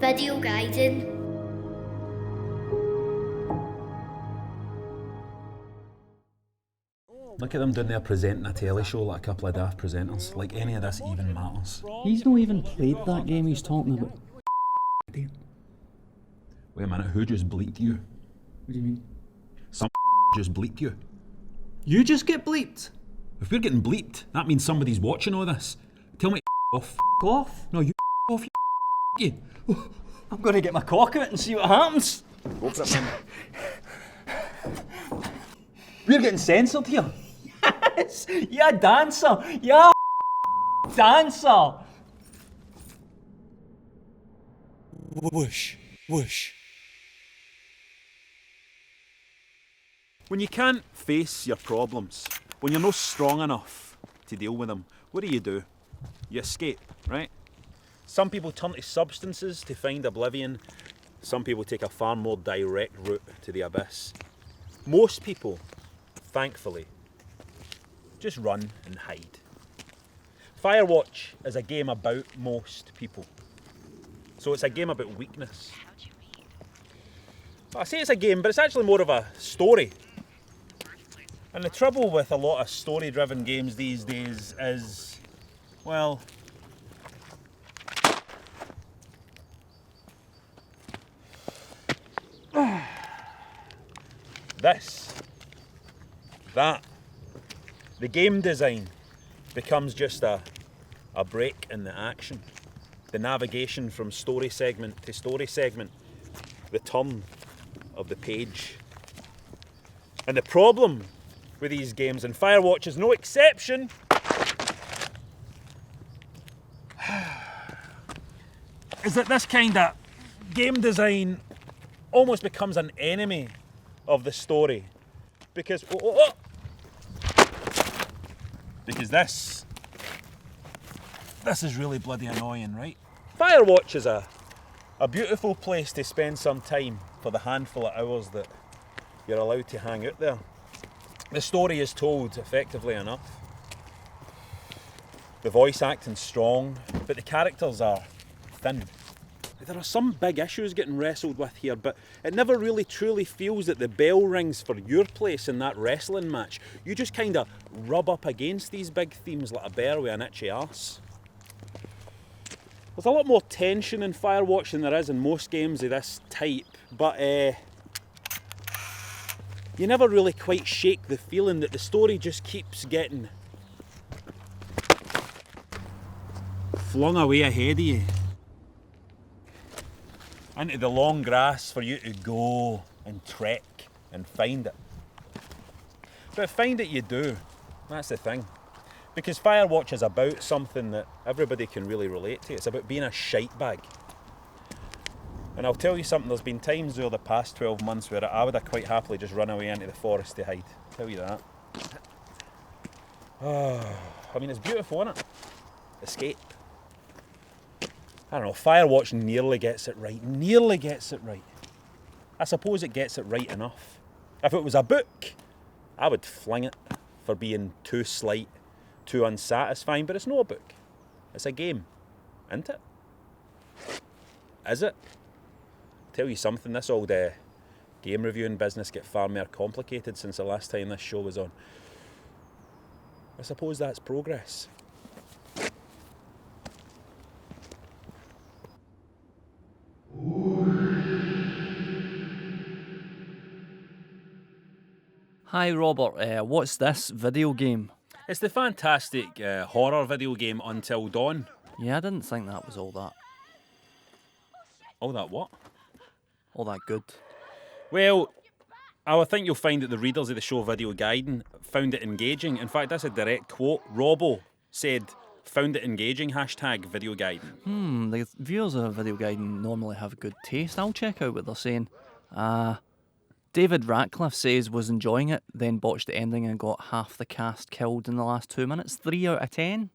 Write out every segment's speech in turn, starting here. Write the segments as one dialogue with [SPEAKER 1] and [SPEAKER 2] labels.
[SPEAKER 1] videoGaiden.
[SPEAKER 2] Look at them down there presenting a telly show like a couple of daft presenters. Like any of this even matters.
[SPEAKER 3] He's not even played that game he's talking about.
[SPEAKER 2] Wait a minute, who just bleeped you?
[SPEAKER 3] What do you mean?
[SPEAKER 2] Some just bleeped you.
[SPEAKER 3] You just get bleeped?
[SPEAKER 2] If we're getting bleeped, that means somebody's watching all this. Tell me off.
[SPEAKER 3] Off?
[SPEAKER 2] No, you off, you.
[SPEAKER 3] I'm gonna get my cock out and see what happens.
[SPEAKER 2] Go for it, man.
[SPEAKER 3] We're getting censored here. Yes! You're a dancer! You're a dancer!
[SPEAKER 2] Whoosh, whoosh. When you can't face your problems, when you're not strong enough to deal with them, what do? You escape, right? Some people turn to substances to find oblivion. Some people take a far more direct route to the abyss. Most people, thankfully, just run and hide. Firewatch is a game about most people. So it's a game about weakness. I say it's a game, but it's actually more of a story. And the trouble with a lot of story-driven games these days is, well, the game design becomes just a break in the action. The navigation from story segment to story segment. The turn of the page. And the problem with these games, and Firewatch is no exception, is that this kind of game design almost becomes an enemy of the story. Because because this is really bloody annoying, right? Firewatch is a beautiful place to spend some time for the handful of hours that you're allowed to hang out there. The story is told effectively enough. The voice acting's strong, but the characters are thin. There are some big issues getting wrestled with here, but it never really truly feels that the bell rings for your place in that wrestling match. You just kind of rub up against these big themes like a bear with an itchy arse. There's a lot more tension in Firewatch than there is in most games of this type, but you never really quite shake the feeling that the story just keeps getting flung away ahead of you into the long grass for you to go and trek and find it. But find it you do, that's the thing. Because Firewatch is about something that everybody can really relate to. It's about being a shite bag. And I'll tell you something, there's been times over the past 12 months where I would have quite happily just run away into the forest to hide. I'll tell you that. I mean, it's beautiful, isn't it? Escape. I don't know, Firewatch nearly gets it right. Nearly gets it right. I suppose it gets it right enough. If it was a book, I would fling it for being too slight, too unsatisfying, but it's not a book. It's a game, isn't it? Is it? Tell you something, this old game reviewing business get far more complicated since the last time this show was on. I suppose that's progress.
[SPEAKER 3] Hi Robert, what's this video game?
[SPEAKER 2] It's the fantastic horror video game Until Dawn.
[SPEAKER 3] Yeah, I didn't think that was all that.
[SPEAKER 2] All that what?
[SPEAKER 3] All that good.
[SPEAKER 2] Well, I think you'll find that the readers of the show videoGaiden found it engaging. In fact, that's a direct quote. Robbo said, found it engaging, #videoGaiden.
[SPEAKER 3] The viewers of videoGaiden normally have good taste. I'll check out what they're saying. David Ratcliffe says was enjoying it, then botched the ending and got half the cast killed in the last 2 minutes. 3 out of 10.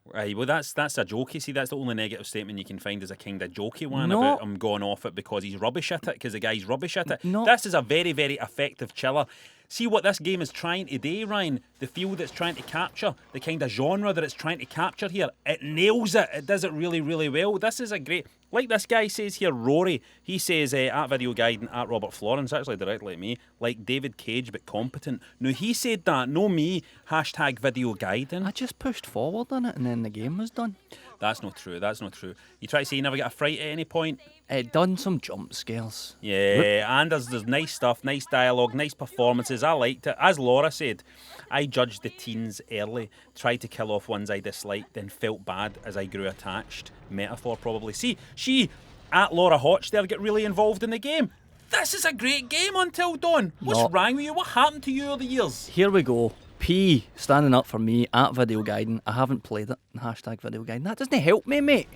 [SPEAKER 2] Right, well that's a joke, you see, that's the only negative statement you can find is a kind of jokey one
[SPEAKER 3] No.
[SPEAKER 2] about him going off it because he's rubbish at it, because the guy's rubbish at it.
[SPEAKER 3] No.
[SPEAKER 2] This is a very, very effective chiller. See what this game is trying to do, Ryan? the feel that's trying to capture, the kind of genre that it's trying to capture here, it nails it. It does it really, really well. This is a great... Like this guy says here, Rory, he says, at videoGaiden, at Robert Florence, actually directly at me, like David Cage but competent. Now, he said that, no me, hashtag videoGaiden.
[SPEAKER 3] I just pushed forward on it and then the game was done.
[SPEAKER 2] That's not true, that's not true. You try to say you never get a fright at any point?
[SPEAKER 3] It done some jump scares.
[SPEAKER 2] Yeah, and there's nice stuff, nice dialogue, nice performances. I liked it. As Laura said, I judged the teens early, tried to kill off ones I disliked, then felt bad as I grew attached. Metaphor, probably. See, she, at Laura Hotch there, get really involved in the game. This is a great game, Until Dawn. What's wrong with you? What happened to you over the years?
[SPEAKER 3] Here we go. P, standing up for me, at videoGaiden. I haven't played it. Hashtag videoGaiden. That doesn't help me, mate.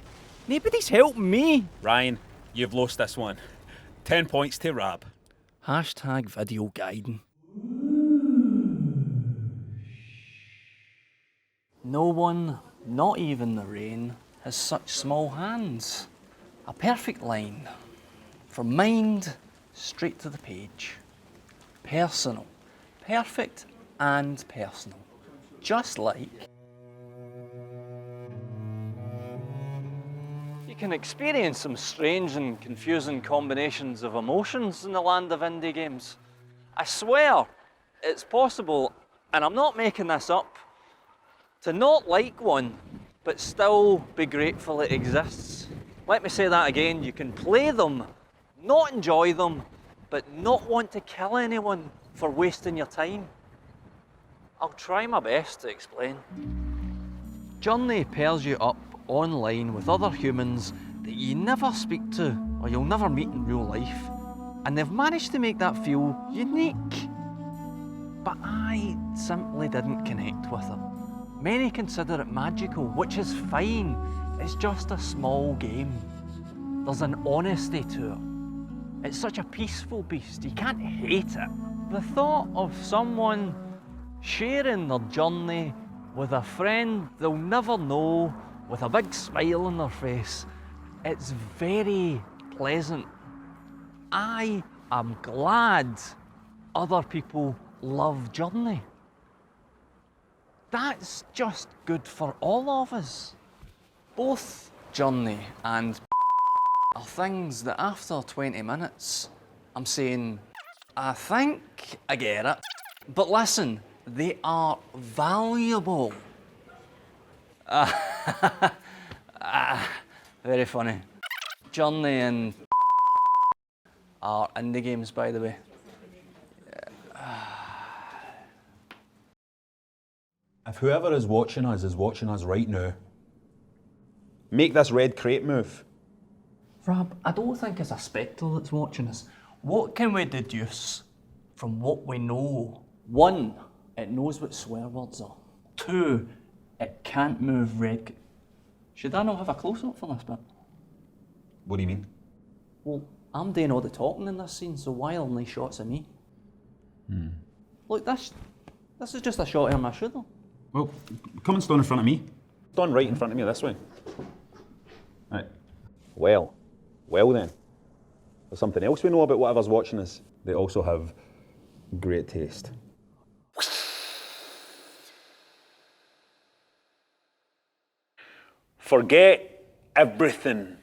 [SPEAKER 3] Nobody's helping me.
[SPEAKER 2] Ryan, you've lost this one. 10 points to Rab.
[SPEAKER 3] Hashtag videoGaiden. No one, not even the rain, has such small hands. A perfect line. From mind straight to the page. Personal. Perfect and personal. Just like... You can experience some strange and confusing combinations of emotions in the land of indie games. I swear it's possible, and I'm not making this up, to not like one, but still be grateful it exists. Let me say that again. You can play them, not enjoy them, but not want to kill anyone for wasting your time. I'll try my best to explain. Journey pairs you up online with other humans that you never speak to or you'll never meet in real life, and they've managed to make that feel unique. But I simply didn't connect with it. Many consider it magical, which is fine. It's just a small game. There's an honesty to it. It's such a peaceful beast, you can't hate it. The thought of someone sharing their journey with a friend they'll never know, with a big smile on their face, it's very pleasant. I am glad other people love Journey. That's just good for all of us. Both Journey and are things that after 20 minutes, I'm saying, I think I get it. But listen, they are valuable. Very funny. Journey and are indie games, by the way.
[SPEAKER 2] If whoever is watching us right now, make this red crate move.
[SPEAKER 3] Rab, I don't think it's a spectre that's watching us. What can we deduce from what we know? 1, it knows what swear words are. 2, it can't move red. Should I not have a close-up for this bit?
[SPEAKER 2] What do you mean?
[SPEAKER 3] Well, I'm doing all the talking in this scene, so why only shots of me? Look, this is just a shot of my shoulder.
[SPEAKER 2] Well, come and stand in front of me. Stand right in front of me this way. Right. Well then. There's something else we know about whatever's watching us. They also have great taste. Forget everything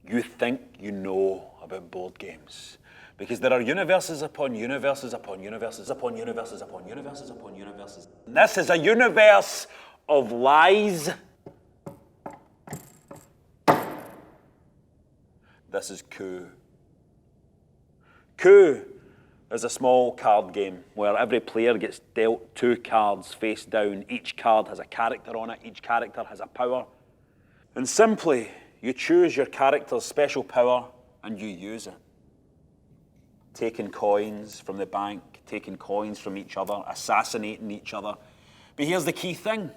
[SPEAKER 2] you think you know about board games. Because there are universes upon universes upon universes upon universes upon universes upon universes. This is a universe of lies. This is Coup. Coup is a small card game where every player gets dealt 2 cards face down. Each card has a character on it. Each character has a power. And simply, you choose your character's special power and you use it. Taking coins from the bank, taking coins from each other, assassinating each other. But here's the key thing,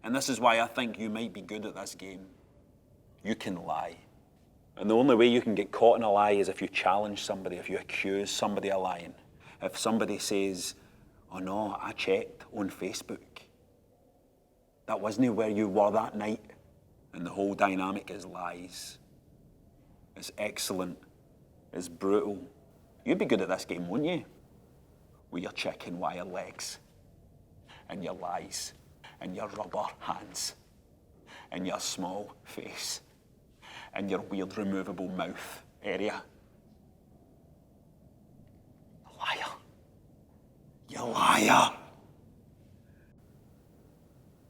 [SPEAKER 2] and this is why I think you might be good at this game. You can lie. And the only way you can get caught in a lie is if you challenge somebody, if you accuse somebody of lying. If somebody says, oh no, I checked on Facebook. That wasn't where you were that night. And the whole dynamic is lies. It's excellent. It's brutal. You'd be good at this game, wouldn't you? With your chicken wire legs. and your lies, and your rubber hands, and your small face, and your weird removable mouth area. Liar. You liar.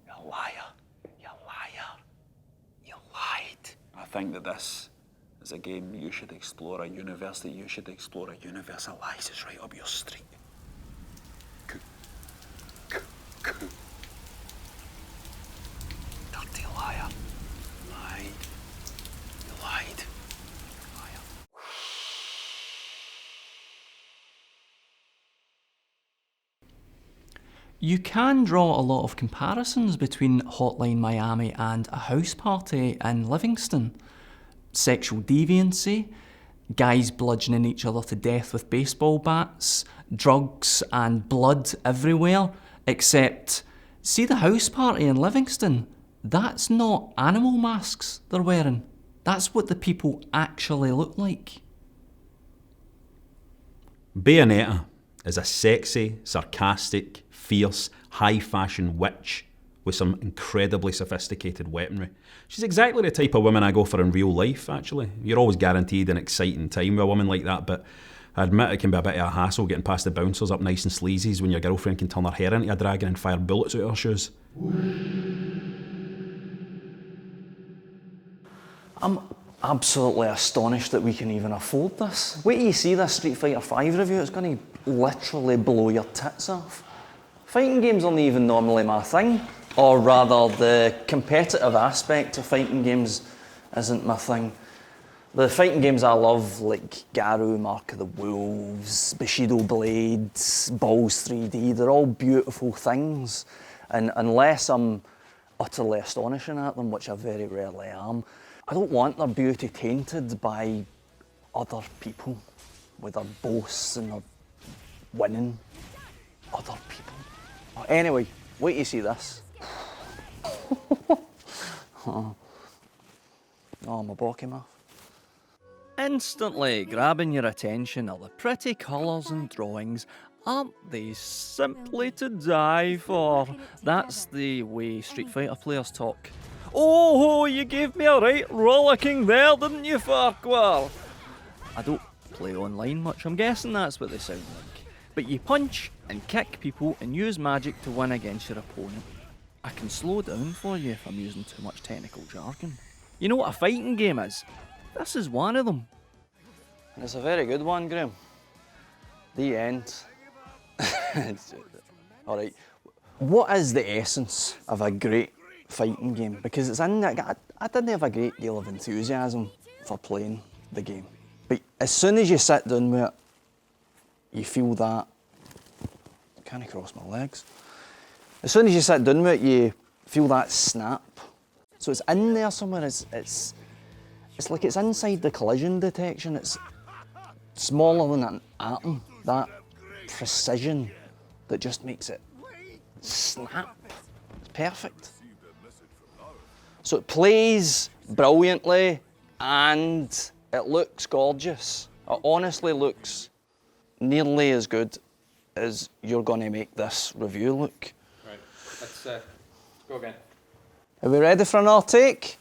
[SPEAKER 2] You liar. You liar. You lied. I think that this is a game you should explore, a universe that you should explore, a universe of lies is right up your street. Coup. Coup. Coup. Dirty liar. Lied. You lied. Liar.
[SPEAKER 3] You can draw a lot of comparisons between Hotline Miami and a house party in Livingston. Sexual deviancy, guys bludgeoning each other to death with baseball bats, drugs and blood everywhere, except, see the house party in Livingston? That's not animal masks they're wearing. That's what the people actually look like.
[SPEAKER 2] Bayonetta is a sexy, sarcastic, fierce, high-fashion witch with some incredibly sophisticated weaponry. She's exactly the type of woman I go for in real life, actually. You're always guaranteed an exciting time with a woman like that, but I admit it can be a bit of a hassle getting past the bouncers up nice and sleazies when your girlfriend can turn her hair into a dragon and fire bullets out of her shoes.
[SPEAKER 3] I'm absolutely astonished that we can even afford this. Wait till you see this Street Fighter V review, it's going to literally blow your tits off. Fighting games aren't even normally my thing, or rather the competitive aspect of fighting games isn't my thing. The fighting games I love, like Garou, Mark of the Wolves, Bushido Blades, Balls 3D, they're all beautiful things, and unless I'm utterly astonishing at them, which I very rarely am, I don't want their beauty tainted by other people with their boasts and their winning. Other people. Anyway, wait till you see this. Oh, my balky mouth. Instantly grabbing your attention are the pretty colours and drawings. Aren't they simply to die for? That's the way Street Fighter players talk. Oh, you gave me a right rollicking there, didn't you, Farquhar? I don't play online much, I'm guessing that's what they sound like. But you punch and kick people and use magic to win against your opponent. I can slow down for you if I'm using too much technical jargon. You know what a fighting game is? This is one of them. And it's a very good one, Graham. The end. Alright, what is the essence of a great fighting game? Because it's in that, I didn't have a great deal of enthusiasm for playing the game. But as soon as you sit down with it, you feel that, I can't cross my legs. As soon as you sit down with it, you feel that snap. So it's in there somewhere, it's like it's inside the collision detection, it's smaller than an atom, that precision that just makes it snap. It's perfect. So it plays brilliantly and it looks gorgeous. It honestly looks nearly as good as you're going to make this review look.
[SPEAKER 1] Right, let's go again.
[SPEAKER 3] Are we ready for another take?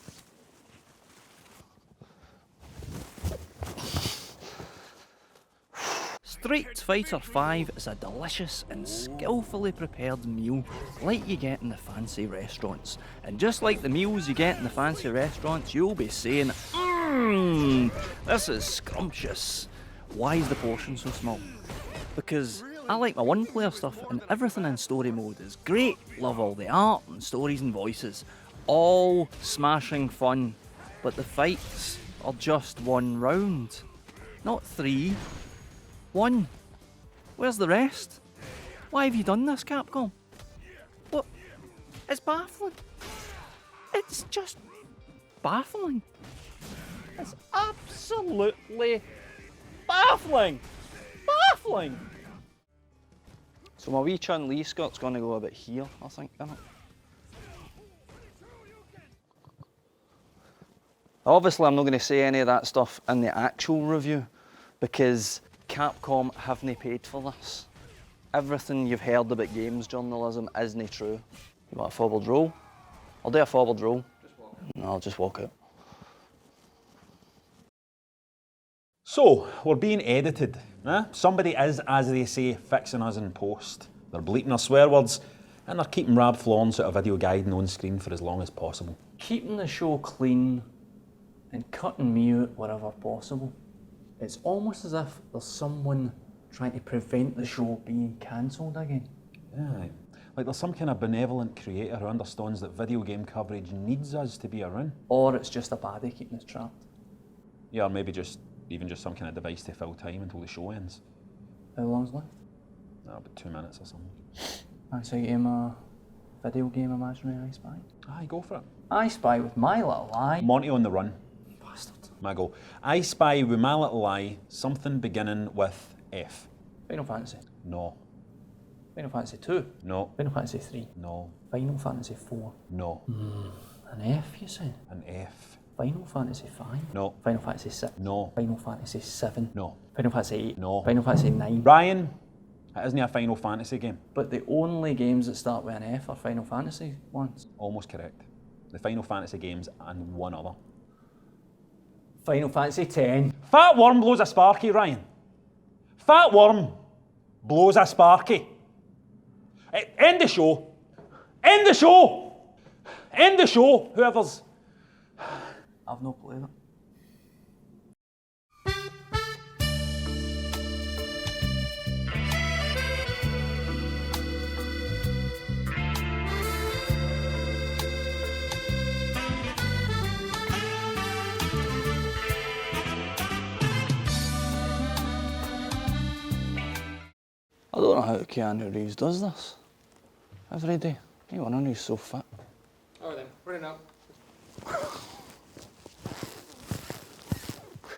[SPEAKER 3] Street Fighter V is a delicious and skillfully prepared meal like you get in the fancy restaurants. And just like the meals you get in the fancy restaurants, you'll be saying, this is scrumptious. Why is the portion so small? Because I like my one-player stuff and everything in story mode is great. Love all the art and stories and voices. All smashing fun. But the fights are just one round. Not three. One. Where's the rest? Why have you done this, Capcom? What? It's baffling. It's just baffling. It's absolutely baffling. Baffling. So my wee Chun-Li skirt's gonna go a bit here, I think, isn't it? Obviously I'm not gonna say any of that stuff in the actual review because Capcom haven't paid for this. Everything you've heard about games journalism isn't true. You want a forward roll? I'll do a forward roll. No, I'll just walk out.
[SPEAKER 2] So, we're being edited. Somebody is, as they say, fixing us in post. They're bleeping our swear words, and they're keeping Rab Florence out of videoGaiden on screen for as long as possible.
[SPEAKER 3] Keeping the show clean and cutting me out wherever possible. It's almost as if there's someone trying to prevent the show being cancelled again.
[SPEAKER 2] Yeah, like there's some kind of benevolent creator who understands that video game coverage needs us to be around.
[SPEAKER 3] Or it's just a baddie keeping us trapped.
[SPEAKER 2] Yeah, or maybe even just some kind of device to fill time until the show ends.
[SPEAKER 3] How long's left?
[SPEAKER 2] About 2 minutes or something.
[SPEAKER 3] That's a game of video game imaginary I Spy.
[SPEAKER 2] Aye, go for it.
[SPEAKER 3] I Spy with my little eye.
[SPEAKER 2] Monty on the run.
[SPEAKER 3] Bastard.
[SPEAKER 2] My go. I spy with my little eye something beginning with F.
[SPEAKER 3] Final Fantasy.
[SPEAKER 2] No.
[SPEAKER 3] Final Fantasy 2.
[SPEAKER 2] No.
[SPEAKER 3] Final Fantasy 3.
[SPEAKER 2] No.
[SPEAKER 3] Final Fantasy 4.
[SPEAKER 2] No.
[SPEAKER 3] An F, you say?
[SPEAKER 2] An F.
[SPEAKER 3] Final Fantasy 5.
[SPEAKER 2] No.
[SPEAKER 3] Final Fantasy 6.
[SPEAKER 2] No.
[SPEAKER 3] Final Fantasy 7.
[SPEAKER 2] No.
[SPEAKER 3] Final Fantasy 8.
[SPEAKER 2] No.
[SPEAKER 3] Final Fantasy 9.
[SPEAKER 2] Ryan, it isn't a Final Fantasy game.
[SPEAKER 3] But the only games that start with an F are Final Fantasy ones.
[SPEAKER 2] Almost correct. The Final Fantasy games and one other.
[SPEAKER 3] Final Fantasy 10.
[SPEAKER 2] Fat Worm blows a sparky, Ryan. Fat Worm blows a sparky. End the show. End the show. End the show, whoever's...
[SPEAKER 3] I've no played it. I don't know how Keanu Reeves does this every day. You wonder he's so fit.
[SPEAKER 1] Alright then, running out.